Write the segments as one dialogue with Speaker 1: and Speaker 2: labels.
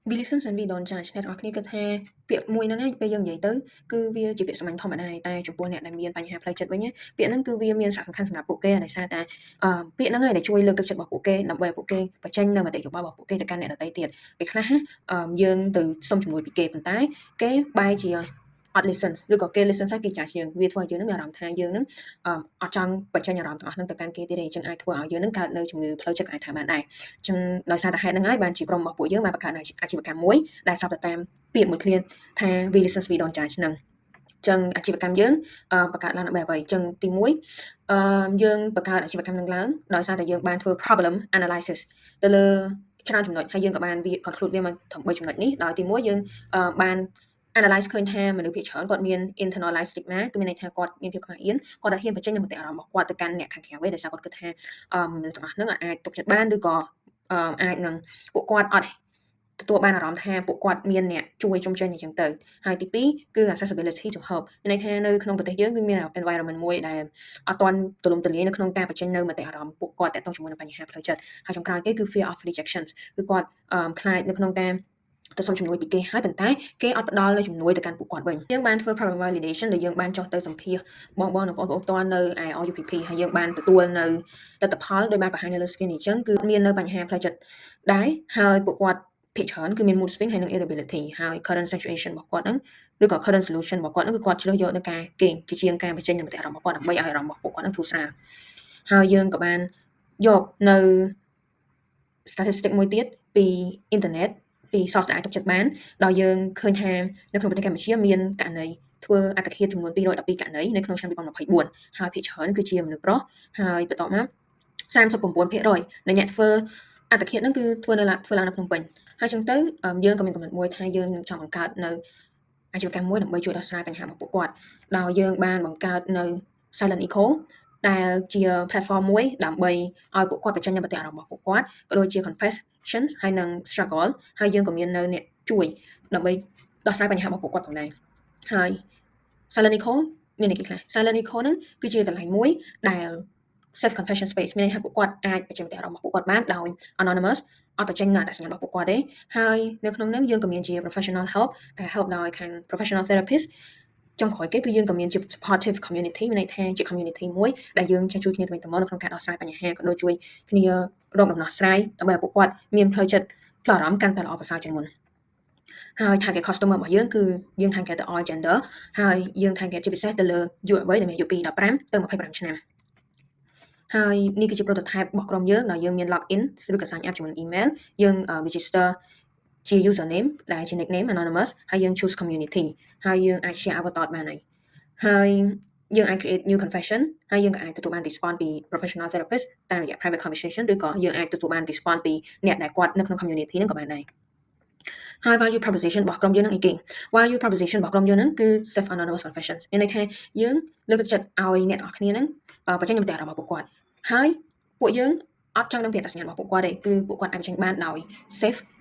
Speaker 1: We listen and we don't judge អ្នកទាំងអស់គ្នាគិតថាពាក្យមួយហ្នឹងឯងពេលយើងនិយាយទៅគឺវាជាពាក្យសាមញ្ញធម្មតាឯងតែចំពោះអ្នកដែលមានបញ្ហាផ្លូវចិត្តវិញពាក្យហ្នឹងគឺវាមានសារៈសំខាន់សម្រាប់ពួកគេដោយសារតែពាក្យហ្នឹងឯងដែលជួយលើកទឹកចិត្តរបស់ពួកគេដើម្បីឲ្យពួកគេបញ្ចេញនៅមតិយោបល់របស់ពួកគេទៅកាន់អ្នកដទៃទៀតពេលខ្លះយើងទៅសុំជំនួយពីគេប៉ុន្តែគេបែរជាអត់ listen ឬក៏គេ listen ហើយគេចាស់យើងវាធ្វើឲ្យយើងនឹងមានអារម្មណ៍ថាយើងនឹងអត់ចង់បញ្ចេញអារម្មណ៍ទាំងអស់ហ្នឹងទៅកាន់គេទៀតទេអញ្ចឹងអាចធ្វើឲ្យយើងនឹងកើតនៅជំងឺផ្លូវចិត្តអាចថាបានដែរអញ្ចឹងដោយសារតែហេតុហ្នឹងហើយបានជាក្រុមរបស់ពួកយើងបានបង្កើតអាជីវកម្មមួយដែលសពទៅតាមពាក្យមួយឃ្លាថា we listen we don't judge ហ្នឹងចឹងអាជីវកម្មយើងបង្កើតឡើងដើម្បីអ្វីចឹងទី1យើងបង្កើតអាជីវកម្មនឹងឡើងដោយសារតែយើងបានធ្វើ problem analysis ទៅលើច្រើនចំណុចហើយយើងក៏បាន conclude វាមកត្រឹម3ចំណុចនេះដោយទី1យើងបាន analyze ឃើញថាមនុស្សភាគច្រើនគាត់មាន internalized stigma គឺមានន័យថាគាត់មានភាពខ្មាស់អៀនគាត់អត់ហ៊ានបញ្ចេញនូវមតិអារម្មណ៍របស់គាត់ទៅកាន់អ្នកខាងក្រៅទេដោយសារគាត់គិតថាមនុស្សទាំងអស់ហ្នឹងអាចទុកចិត្តបានឬក៏អាចនឹងពួកគាត់អត់ទទួលបានអារម្មណ៍ថាពួកគាត់មានអ្នកជួយជំរុញអញ្ចឹងទៅហើយទី2គឺ accessibility to help មានន័យថានៅក្នុងប្រទេសយើងគឺមាន environment មួយដែលអត់ទាន់ទូលំទូលាយនៅក្នុងការបញ្ចេញនៅមតិអារម្មណ៍ពួកគាត់តាក់ទងជាមួយនឹងបញ្ហាផ្លូវចិត្តហើយចុងក្រោយគេគឺ fear of rejection គឺគាត់ខ្លាចនៅក្នុងការទៅសុំជំនួយពីគេហើយប៉ុន្តែគេអត់ផ្ដល់នូវជំនួយទៅកាន់ពួកគាត់វិញយើងបានធ្វើ problem validation ដែលយើងបានចុះទៅសម្ភាសបងៗនិងបងប្អូនផ្ទាល់នៅឯ RUPP ហើយយើងបានទទួលនៅលទ្ធផលដោយបានបង្ហាញនៅលើ screen នេះអញ្ចឹងគឺមាននៅបញ្ហាផ្លូវចិត្តដែរហើយពួកគាត់ភាគច្រើនគឺមាន mood swing ហើយនិង irritability ហើយ current situation របស់គាត់ហ្នឹងឬក៏ current solution របស់គាត់ហ្នឹងគឺគាត់ជ្រើសយកនៅការគេងជាជាងការបញ្ចេញនូវមតិអារម្មណ៍របស់គាត់ដើម្បីឲ្យអារម្មណ៍របស់ពួកគាត់ហ្នឹងធូរស្រាលហើយយើងក៏បានយកនៅ statistic មួយទៀតពីអ៊ីនធឺណិតពី source ដែលអាចទុកចិត្តបានដោយយើងឃើញថានៅក្នុងប្រទេសកម្ពុជាមានករណីធ្វើអត្តឃាតចំនួន212ករណីនៅក្នុងឆ្នាំ2024ហើយភាគច្រើនគឺជាមនុស្សប្រុសហើយបន្ទាប់មក39%នៃអ្នកធ្វើអត្តឃាតហ្នឹងគឺធ្វើឡើងនៅភ្នំពេញហើយចឹងទៅយើងក៏មានកំណត់មួយថាយើងនឹងចង់បង្កើតនៅអាជីវកម្មមួយដើម្បីជួយដោះស្រាយបញ្ហារបស់ពួកគាត់ដោយយើងបានបង្កើតនៅ Silent Eco ដែលជា platform មួយដើម្បីឲ្យពួកគាត់បញ្ចេញនូវមតិអារម្មណ៍របស់ពួកគាត់ក៏ដូចជា confession ហើយនិង struggle ហើយយើងក៏មាននៅអ្នកជួយដើម្បីដោះស្រាយបញ្ហារបស់ពួកគាត់ផងដែរហើយ Silent Eco មានន័យខ្លះ Silent Eco ហ្នឹងគឺជាកន្លែងមួយដែល self confession space មានន័យថាពួកគាត់អាចបញ្ចេញមតិអារម្មណ៍របស់ពួកគាត់បានដោយ anonymous អត់បញ្ចេញនៅអត្តសញ្ញាណរបស់ពួកគាត់ទេហើយនៅក្នុងហ្នឹងយើងក៏មានជា professional help ដែល help ដោយខាង professional therapist ចុងក្រោយគេគឺយើងក៏មានជា supportive community មានន័យថាជា community មួយដែលយើងចេះជួយគ្នាទៅវិញទៅមកនៅក្នុងការដោះស្រាយបញ្ហាក៏ដូចជួយគ្នារកដំណោះស្រាយដើម្បីឲ្យពួកគាត់មានផ្លូវចិត្តផ្លូវអារម្មណ៍កាន់តែល្អប្រសើរជាងមុនហើយ target customer របស់យើងគឺយើង target ទៅ all gender ហើយយើង target ជាពិសេសទៅលើយុវវ័យដែលមានអាយុពី15ទៅ25ឆ្នាំហើយនេះគឺជា prototype របស់ក្រុមយើងដែលយើងមាន login ឬក៏ sign up ជាមួយនឹង email យើង register ជា username ដែលជា nickname anonymous ហើយយើង choose community ហើយយើងអាច share avatar បានហើយយើងអាច create new confession ហើយយើងក៏អាចទទួលបាន response ពី professional therapist តាមរយៈ private conversation ឬក៏យើងអាចទទួលបាន response ពីអ្នកដែលគាត់នៅក្នុង community ហ្នឹងក៏បានដែរហើយ value proposition របស់ក្រុមយើងនឹងអីគេ value proposition របស់ក្រុមយើងនឹងគឺ self anonymous confessions មានន័យថាយើងលើកទឹកចិត្តឲ្យអ្នកទាំងអស់គ្នានឹងបញ្ចេញនូវមតិអារម្មណ៍របស់ពួកគាត់ហើយពួកយើងអត់ចង់ដឹងពីអត្តសញ្ញាណរបស់ពួកគាត់ទេគឺពួកគាត់អាចបញ្ចេញបានដោយ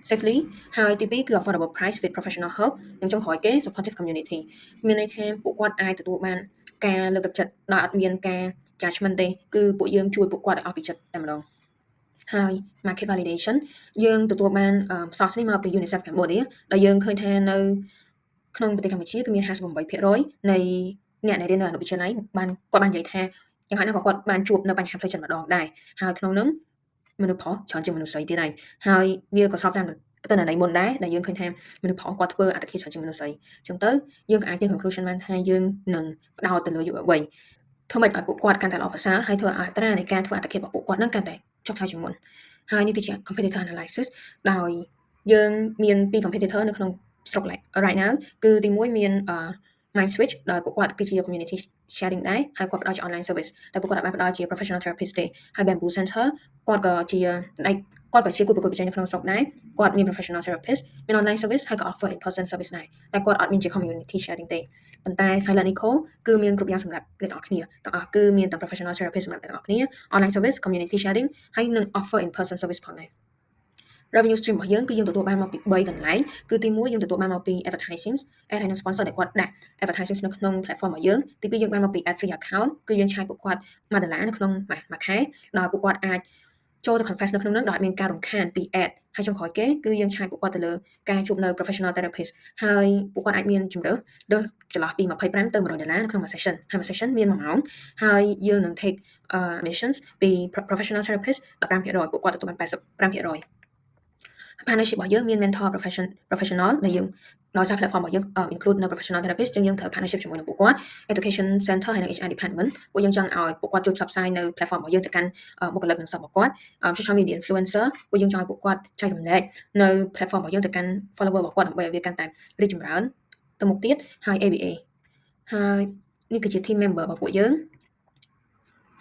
Speaker 1: safely ហើយទី2គឺ affordable price with professional help និងចុងក្រោយគេ supportive community មានន័យថាពួកគាត់អាចទទួលបានការលើកទឹកចិត្តដោយអត់មានការ judgment ទេគឺពួកយើងជួយពួកគាត់ឲ្យអស់ពីចិត្តតែម្ដងហើយ market validation យើងទទួលបាន source នេះមកពី UNICEF Cambodia ដែលយើងឃើញថានៅក្នុងប្រទេសកម្ពុជាគឺមាន 58% នៃអ្នកដែលរៀននៅអនុវិទ្យាល័យគាត់បាននិយាយថាយ៉ាងហោចណាស់ក៏គាត់បានជួបនៅបញ្ហាផ្លូវចិត្តម្ដងដែរហើយក្នុងនោះមនុស្សប្រុសច្រើនជាងមនុស្សស្រីទៀតហើយវាក៏ស្របតាមទៅន័យមុនដែរដែលយើងឃើញថាមនុស្សប្រុសគាត់ធ្វើអត្តឃាតច្រើនជាងមនុស្សស្រីអញ្ចឹងទៅយើងអាចទាញ conclusion បានថាយើងនឹងផ្ដោតទៅលើយុវវ័យធ្វើម៉េចឲ្យពួកគាត់កាន់តែល្អប្រសើរហើយធ្វើឲ្យអត្រានៃការធ្វើអត្តឃាតរបស់ពួកគាត់នឹងកាន់តែចុះខ្សោយជាងមុនហើយនេះគឺជា competitor analysis ដោយយើងមានពីរ competitor នៅក្នុងស្រុក right now គឺទី1មានMind Switch ដោយពួកគាត់គឺជា community sharing ដែរហើយគាត់ផ្ដល់ជា online service តែពួកគាត់អាចផ្ដល់ជា professional therapist ទេហើយ Bamboo Center គាត់ក៏ជាគូប្រកួតប្រជែងនៅក្នុងស្រុកដែរគាត់មាន professional therapist មាន online service ហើយក៏ offer in person service ដែរតែគាត់អត់មានជា community sharing ទេប៉ុន្តែ Silent Eco គឺមានគ្រប់យ៉ាងសម្រាប់អ្នកទាំងអស់គ្នាទាំងអស់គឺមានទាំង professional therapist សម្រាប់អ្នកទាំងអស់គ្នា online service community sharing ហើយនឹង offer in person service ផងដែរ revenue stream របស់យើងគឺយើងទទួលបានមកពី3កន្លែងគឺទី1យើងទទួលបានមកពី advertising ad ហើយនិង sponsor ដែលគាត់ដាក់ advertising នៅក្នុង platform របស់យើងទី2យើងបានមកពី ad free account គឺយើងឆាយពួកគាត់$1នៅក្នុងមួយខែដោយពួកគាត់អាច ចូលទៅ confess នៅក្នុងនោះដោយអត់មានការរំខានពី ad ហើយចុងក្រោយគេគឺយើងឆាយពួកគាត់ទៅលើការជួបនៅ professional therapist ហើយពួកគាត់អាចមានជម្រើសលើសចន្លោះពី25ទៅ$100នៅក្នុងមួយ session ហើយមួយ session មាន1ម៉ោងហើយយើងនឹង take admissions ពី professional therapist 15%ពួកគាត់ទទួលបាន85%partnership របស់យើងមាន mentor professional ដែលយើងដោយសារ platform របស់យើងinclude នៅ professional therapist ចឹងយើងធ្វើ partnership ជាមួយនឹងពួកគាត់ education center ហើយនិង HR department ពួកយើងចង់ឲ្យពួកគាត់ជួយផ្សព្វផ្សាយនៅ platform របស់យើងទៅកាន់បុគ្គលិកនិងសិស្សរបស់គាត់ social media influencer ពួកយើងចង់ឲ្យពួកគាត់ចែករំលែកនៅ platform របស់យើងទៅកាន់ follower របស់គាត់ដើម្បីឲ្យវាកាន់តែរីកចម្រើនទៅមុខទៀតហើយ ABA ហើយនេះគឺជា team member របស់ពួកយើង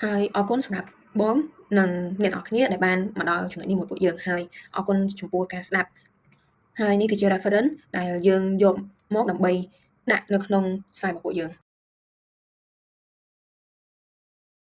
Speaker 1: ហើយអរគុណសម្រាប់បងនិងអ្នកនរគ្នាដែលបានមកដល់ចំណុចនេះមួយពួកយើងហើយអរគុណចំពោះការស្ដាប់ហើយនេះគឺជា reference ដែលយើងយកមកដើម្បីដាក់នៅក្នុង site របស់ពួកយើង